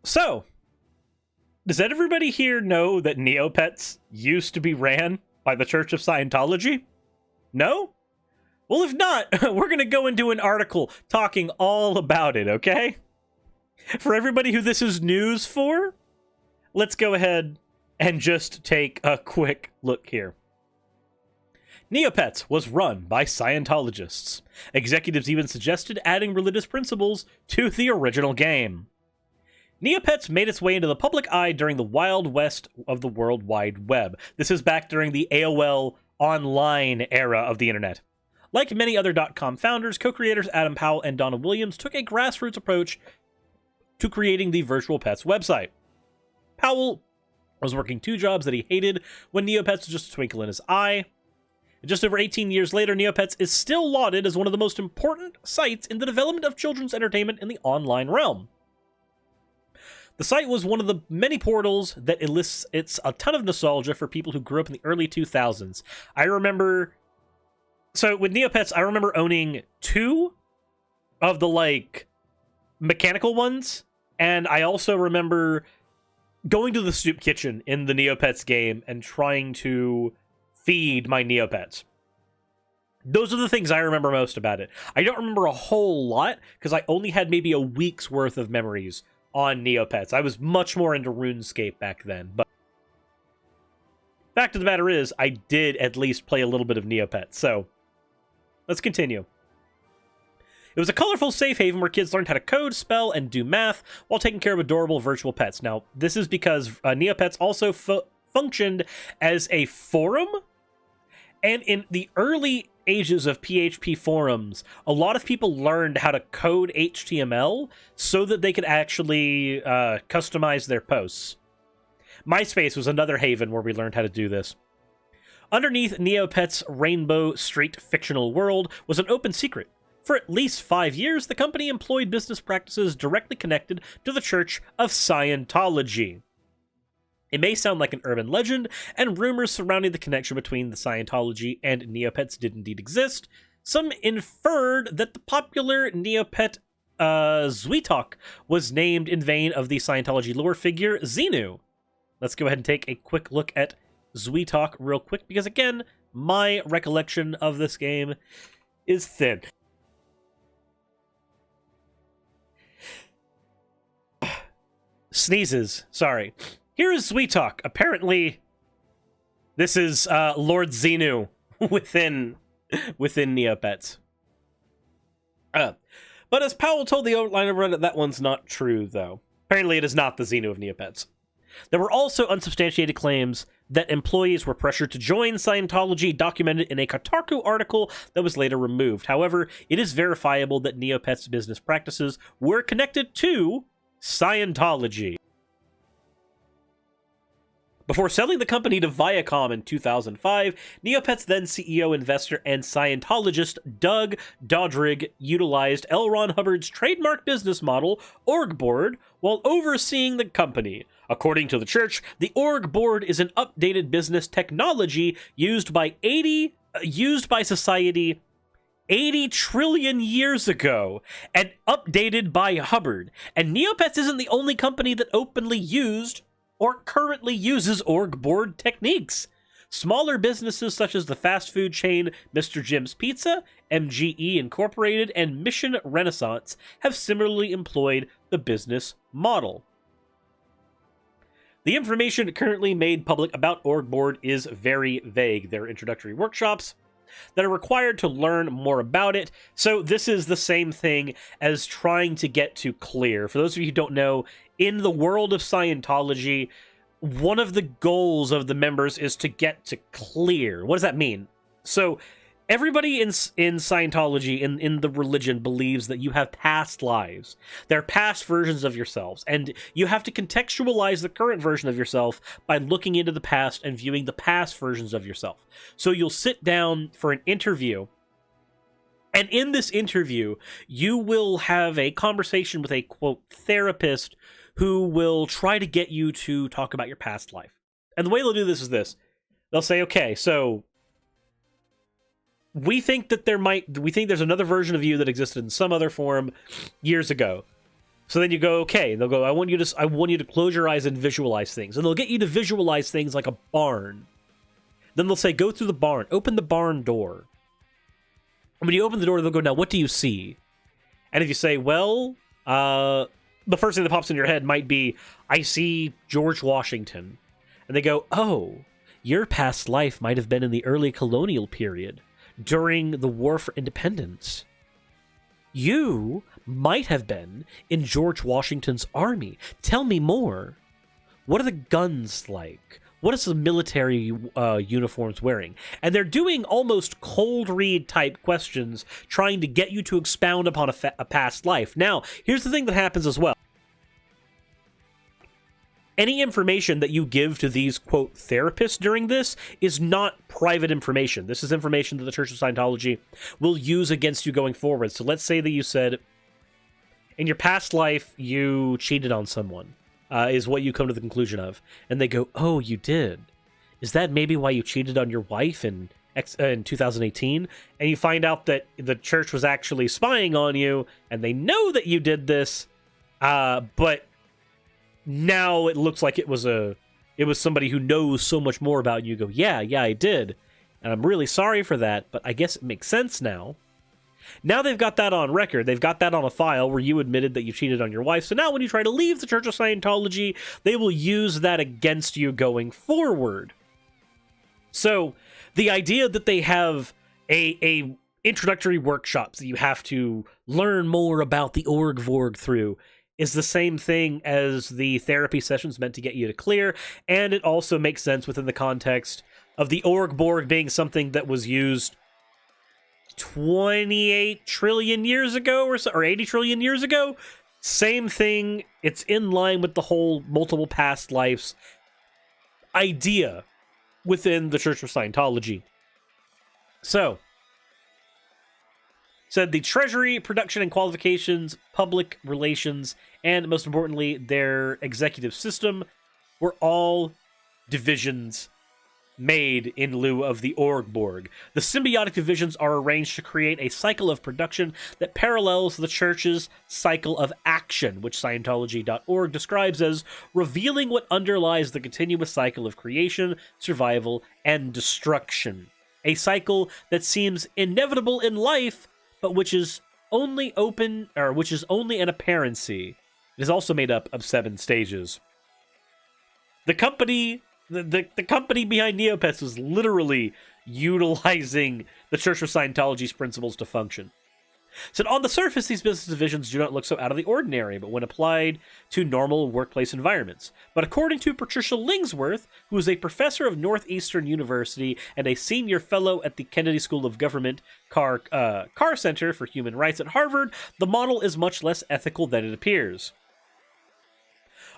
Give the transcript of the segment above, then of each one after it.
So, does everybody here know that Neopets used to be ran by the Church of Scientology? No? Well, if not, we're going to go into an article talking all about it, okay? For everybody who this is news for, let's go ahead and just take a quick look here. Neopets was run by Scientologists. Executives even suggested adding religious principles to the original game. Neopets made its way into the public eye during the Wild West of the World Wide Web. This is back during the AOL Online era of the internet. Like many other .com founders, co-creators Adam Powell and Donna Williams took a grassroots approach to creating the Virtual Pets website. Powell was working two jobs that he hated when Neopets was just a twinkle in his eye. Just over 18 years later, Neopets is still lauded as one of the most important sites in the development of children's entertainment in the online realm. The site was one of the many portals that elicits a ton of nostalgia for people who grew up in the early 2000s. So with Neopets, I remember owning two of the, mechanical ones, and I also remember going to the soup kitchen in the Neopets game and trying to feed my Neopets. Those are the things I remember most about it. I don't remember a whole lot, because I only had maybe a week's worth of memories on Neopets. I was much more into RuneScape back then, but fact of the matter is, I did at least play a little bit of Neopets, so let's continue. It was a colorful safe haven where kids learned how to code, spell, and do math while taking care of adorable virtual pets. Now, this is because Neopets also functioned as a forum, and in the early ages of PHP forums, a lot of people learned how to code HTML so that they could actually customize their posts. MySpace was another haven where we learned how to do this. Underneath Neopets' Rainbow Street fictional world was an open secret. For at least 5 years, the company employed business practices directly connected to the Church of Scientology. It may sound like an urban legend, and rumors surrounding the connection between the Scientology and Neopets did indeed exist. Some inferred that the popular Neopet Zweetok was named in vain of the Scientology lore figure Xenu. Let's go ahead and take a quick look at Zweetok real quick, because again, my recollection of this game is thin. Sneezes, sorry. Here is Zweetok. Apparently, this is Lord Xenu within Neopets. But as Powell told the outline of Reddit, that one's not true, though. Apparently, it is not the Xenu of Neopets. There were also unsubstantiated claims that employees were pressured to join Scientology, documented in a Kotaku article that was later removed. However, it is verifiable that Neopets' business practices were connected to Scientology. Before selling the company to Viacom in 2005, Neopets' then CEO, investor, and Scientologist Doug Dodrig utilized L. Ron Hubbard's trademark business model, Org Board, while overseeing the company. According to the church, the Org Board is an updated business technology used by society 80 trillion years ago, and updated by Hubbard. And Neopets isn't the only company that openly used or currently uses Org Board techniques. Smaller businesses such as the fast food chain Mr. Jim's Pizza, MGE Incorporated, and Mission Renaissance have similarly employed the business model. The information currently made public about Org Board is very vague. There are introductory workshops that are required to learn more about it. So this is the same thing as trying to get to clear. For those of you who don't know, in the world of Scientology, one of the goals of the members is to get to clear. What does that mean? So everybody in Scientology, in the religion, believes that you have past lives. They're past versions of yourselves, and you have to contextualize the current version of yourself by looking into the past and viewing the past versions of yourself. So you'll sit down for an interview, and in this interview, you will have a conversation with a, quote, therapist who will try to get you to talk about your past life. And the way they'll do this is this. They'll say, okay, so we think there's another version of you that existed in some other form years ago. So then you go, okay, they'll go, I want you to close your eyes and visualize things. And they'll get you to visualize things like a barn. Then they'll say, go through the barn, open the barn door. And when you open the door, they'll go, now what do you see? And if you say, well, the first thing that pops in your head might be, I see George Washington. And they go, oh, your past life might have been in the early colonial period, during the War for Independence. You might have been in George Washington's army. Tell me more. What are the guns like? What is the military uniforms wearing? And they're doing almost cold read type questions, trying to get you to expound upon a past life. Now, here's the thing that happens as well. Any information that you give to these, quote, therapists during this is not private information. This is information that the Church of Scientology will use against you going forward. So let's say that you said, in your past life, you cheated on someone, is what you come to the conclusion of. And they go, oh, you did. Is that maybe why you cheated on your wife in 2018? And you find out that the church was actually spying on you, and they know that you did this, but now it looks like it was somebody who knows so much more about you. Go, yeah, I did. And I'm really sorry for that, but I guess it makes sense now. Now they've got that on record. They've got that on a file where you admitted that you cheated on your wife. So now when you try to leave the Church of Scientology, they will use that against you going forward. So the idea that they have a introductory workshops that you have to learn more about the Org Vorg through is the same thing as the therapy sessions meant to get you to clear, and it also makes sense within the context of the Org Borg being something that was used 28 trillion years ago or 80 trillion years ago. Same thing. It's in line with the whole multiple past lives idea within the Church of Scientology. So, said the Treasury, production and qualifications, public relations, and most importantly, their executive system were all divisions made in lieu of the Org Borg. The symbiotic divisions are arranged to create a cycle of production that parallels the church's cycle of action, which Scientology.org describes as revealing what underlies the continuous cycle of creation, survival, and destruction. A cycle that seems inevitable in life, but which is only an apparency. It is also made up of 7 stages. The company behind Neopets was literally utilizing the Church of Scientology's principles to function. So on the surface, these business divisions do not look so out of the ordinary, but when applied to normal workplace environments. But according to Patricia Lingsworth, who is a professor of Northeastern University and a senior fellow at the Kennedy School of Government Carr Center for Human Rights at Harvard, the model is much less ethical than it appears.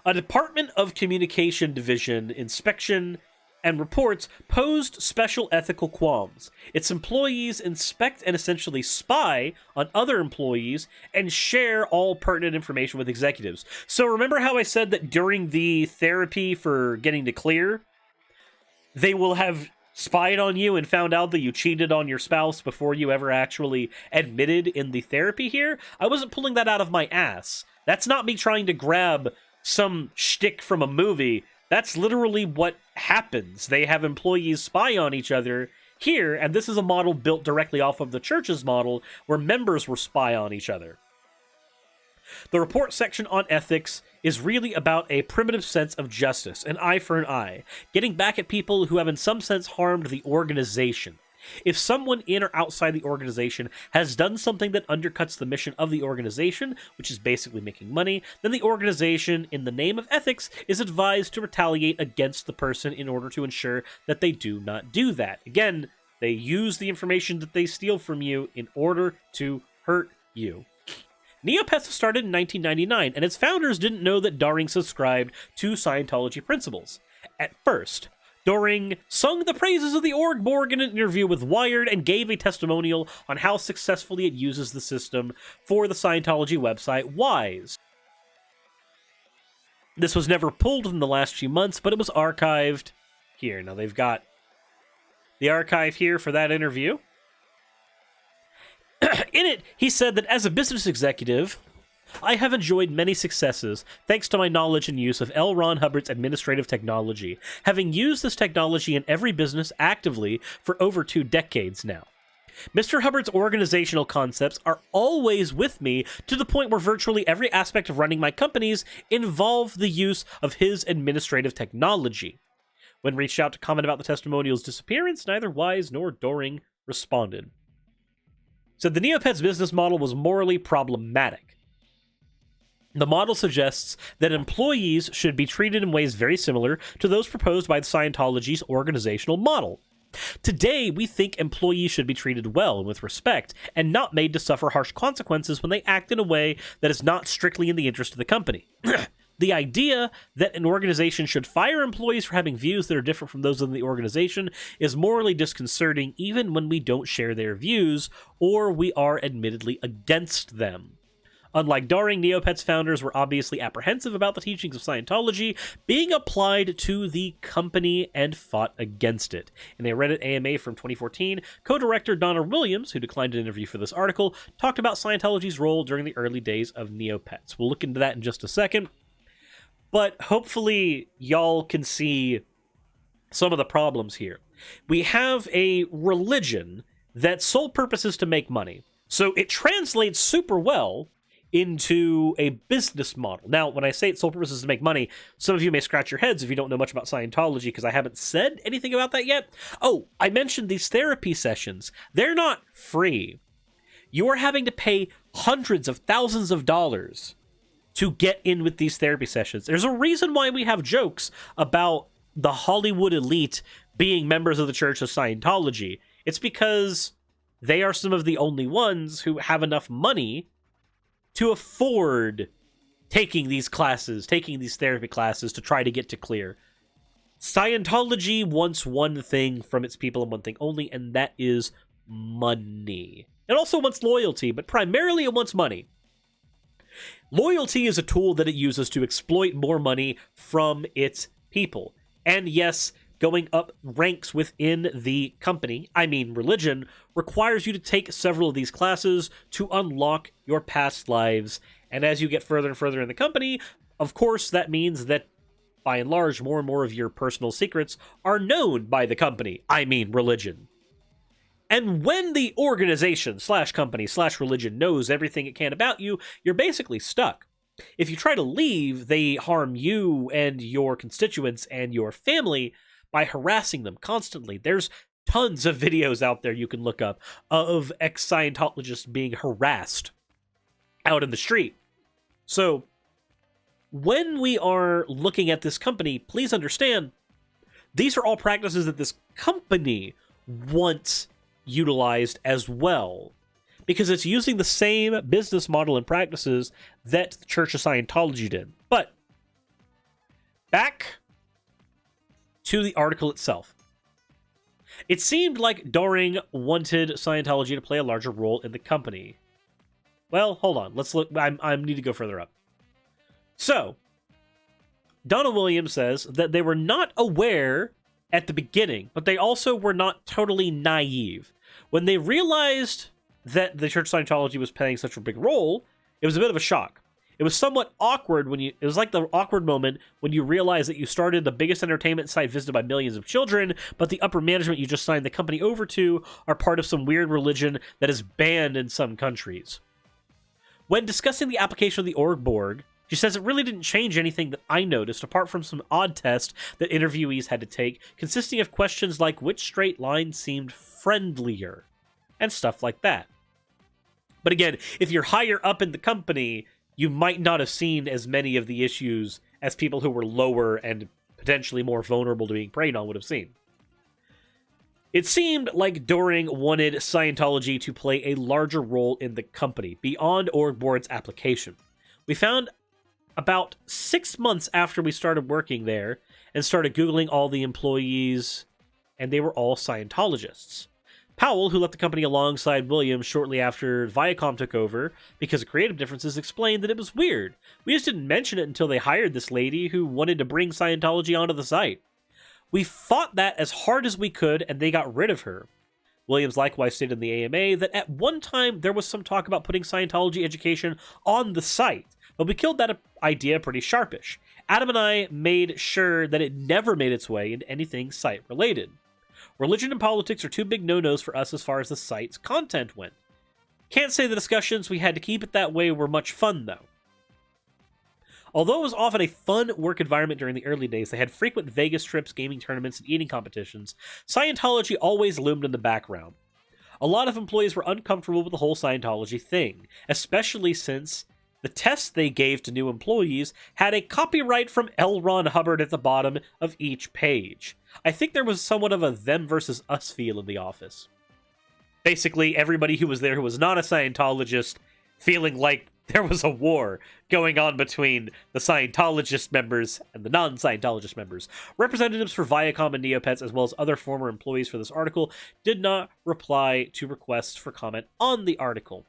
A Department of Communication Division inspection and reports posed special ethical qualms. Its employees inspect and essentially spy on other employees and share all pertinent information with executives. So remember how I said that during the therapy for getting to clear, they will have spied on you and found out that you cheated on your spouse before you ever actually admitted in the therapy here? I wasn't pulling that out of my ass. That's not me trying to grab some shtick from a movie. That's literally what happens. They have employees spy on each other here, and this is a model built directly off of the church's model, where members were spy on each other. The report section on ethics is really about a primitive sense of justice, an eye for an eye, getting back at people who have in some sense harmed the organization. If someone in or outside the organization has done something that undercuts the mission of the organization, which is basically making money, then the organization, in the name of ethics, is advised to retaliate against the person in order to ensure that they do not do that. Again, they use the information that they steal from you in order to hurt you. Neopets was started in 1999, and its founders didn't know that Doering subscribed to Scientology principles. At first, Doering sung the praises of the Org Borg in an interview with Wired and gave a testimonial on how successfully it uses the system for the Scientology website Wise. This was never pulled in the last few months, but it was archived here. Now they've got the archive here for that interview. In it, he said that as a business executive, I have enjoyed many successes thanks to my knowledge and use of L. Ron Hubbard's administrative technology, having used this technology in every business actively for over 2 decades now. Mr. Hubbard's organizational concepts are always with me to the point where virtually every aspect of running my companies involve the use of his administrative technology. When reached out to comment about the testimonial's disappearance, neither Wise nor Doring responded. Said the Neopets business model was morally problematic. The model suggests that employees should be treated in ways very similar to those proposed by the Scientology's organizational model. Today, we think employees should be treated well and with respect, and not made to suffer harsh consequences when they act in a way that is not strictly in the interest of the company. The idea that an organization should fire employees for having views that are different from those of the organization is morally disconcerting even when we don't share their views, or we are admittedly against them. Unlike Doring, Neopets founders were obviously apprehensive about the teachings of Scientology being applied to the company and fought against it. In a Reddit AMA from 2014, co-director Donna Williams, who declined an interview for this article, talked about Scientology's role during the early days of Neopets. We'll look into that in just a second. But hopefully y'all can see some of the problems here. We have a religion that sole purpose is to make money. So it translates super well into a business model. Now, when I say its sole purpose is to make money, some of you may scratch your heads if you don't know much about Scientology, because I haven't said anything about that yet. Oh, I mentioned these therapy sessions. They're not free. You are having to pay hundreds of thousands of dollars to get in with these therapy sessions. There's a reason why we have jokes about the Hollywood elite being members of the Church of Scientology. It's because they are some of the only ones who have enough money to afford taking these classes, taking these therapy classes to try to get to clear. Scientology wants one thing from its people and one thing only, and that is money. It also wants loyalty, but primarily it wants money. Loyalty is a tool that it uses to exploit more money from its people. And yes, going up ranks within the company, I mean religion, requires you to take several of these classes to unlock your past lives. And as you get further and further in the company, of course, that means that by and large, more and more of your personal secrets are known by the company, I mean religion. And when the organization / company / religion knows everything it can about you, you're basically stuck. If you try to leave, they harm you and your constituents and your family by harassing them constantly. There's tons of videos out there you can look up of ex-Scientologists being harassed out in the street. So, when we are looking at this company, please understand, these are all practices that this company wants utilized as well, because it's using the same business model and practices that the Church of Scientology did. But back to the article itself. It seemed like Doring wanted Scientology to play a larger role in the company. Well, hold on. Let's look. I need to go further up. So, Donna Williams says that they were not aware at the beginning, but they also were not totally naive. When they realized that the Church of Scientology was playing such a big role, it was a bit of a shock. It was somewhat awkward it was like the awkward moment when you realize that you started the biggest entertainment site visited by millions of children, but the upper management you just signed the company over to are part of some weird religion that is banned in some countries. When discussing the application of the org board, she says it really didn't change anything that I noticed, apart from some odd tests that interviewees had to take, consisting of questions like which straight line seemed friendlier, and stuff like that. But again, if you're higher up in the company, you might not have seen as many of the issues as people who were lower and potentially more vulnerable to being preyed on would have seen. It seemed like Doring wanted Scientology to play a larger role in the company, beyond org board's application. We found about 6 months after we started working there and started Googling all the employees, and they were all Scientologists. Powell, who left the company alongside Williams shortly after Viacom took over because of creative differences, explained that it was weird. We just didn't mention it until they hired this lady who wanted to bring Scientology onto the site. We fought that as hard as we could, and they got rid of her. Williams likewise stated in the AMA that at one time there was some talk about putting Scientology education on the site, but we killed that idea pretty sharpish. Adam and I made sure that it never made its way into anything site-related. Religion and politics are two big no-nos for us as far as the site's content went. Can't say the discussions we had to keep it that way were much fun, though. Although it was often a fun work environment during the early days, they had frequent Vegas trips, gaming tournaments, and eating competitions. Scientology always loomed in the background. A lot of employees were uncomfortable with the whole Scientology thing, especially since the test they gave to new employees had a copyright from L. Ron Hubbard at the bottom of each page. I think there was somewhat of a them versus us feel in the office. Basically, everybody who was there who was not a Scientologist feeling like there was a war going on between the Scientologist members and the non-Scientologist members. Representatives for Viacom and Neopets, as well as other former employees for this article, did not reply to requests for comment on the article.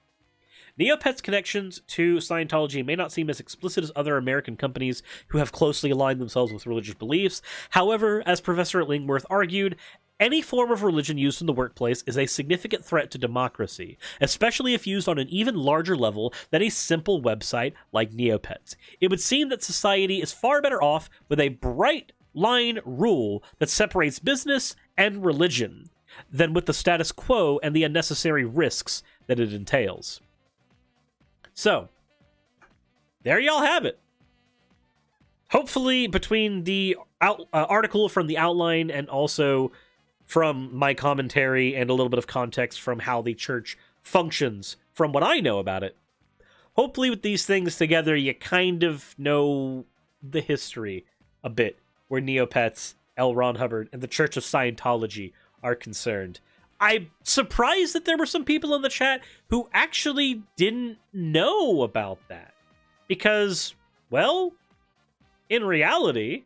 Neopets' connections to Scientology may not seem as explicit as other American companies who have closely aligned themselves with religious beliefs. However, as Professor Lingworth argued, any form of religion used in the workplace is a significant threat to democracy, especially if used on an even larger level than a simple website like Neopets. It would seem that society is far better off with a bright line rule that separates business and religion than with the status quo and the unnecessary risks that it entails. So, there y'all have it. Hopefully, between the article from the outline and also from my commentary and a little bit of context from how the church functions from what I know about it, hopefully with these things together, you kind of know the history a bit where Neopets, L. Ron Hubbard, and the Church of Scientology are concerned. I'm surprised that there were some people in the chat who actually didn't know about that. Because, well, in reality,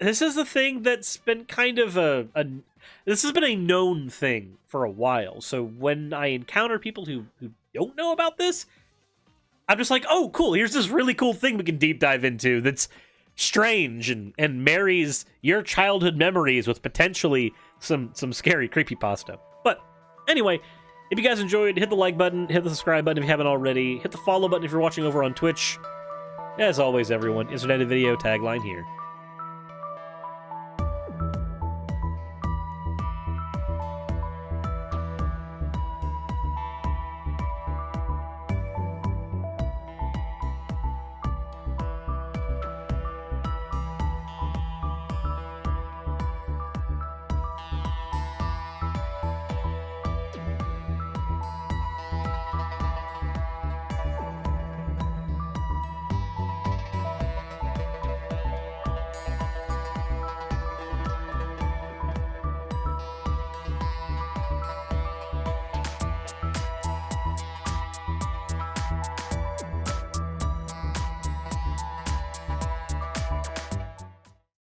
this is a thing that's been kind of this has been a known thing for a while. So when I encounter people who don't know about this, I'm just like, oh, cool, here's this really cool thing we can deep dive into that's strange and marries your childhood memories with potentially some scary creepypasta. But anyway, if you guys enjoyed, hit the like button, hit the subscribe button if you haven't already, hit the follow button if you're watching over on Twitch. As always, everyone, Internet Video tagline here.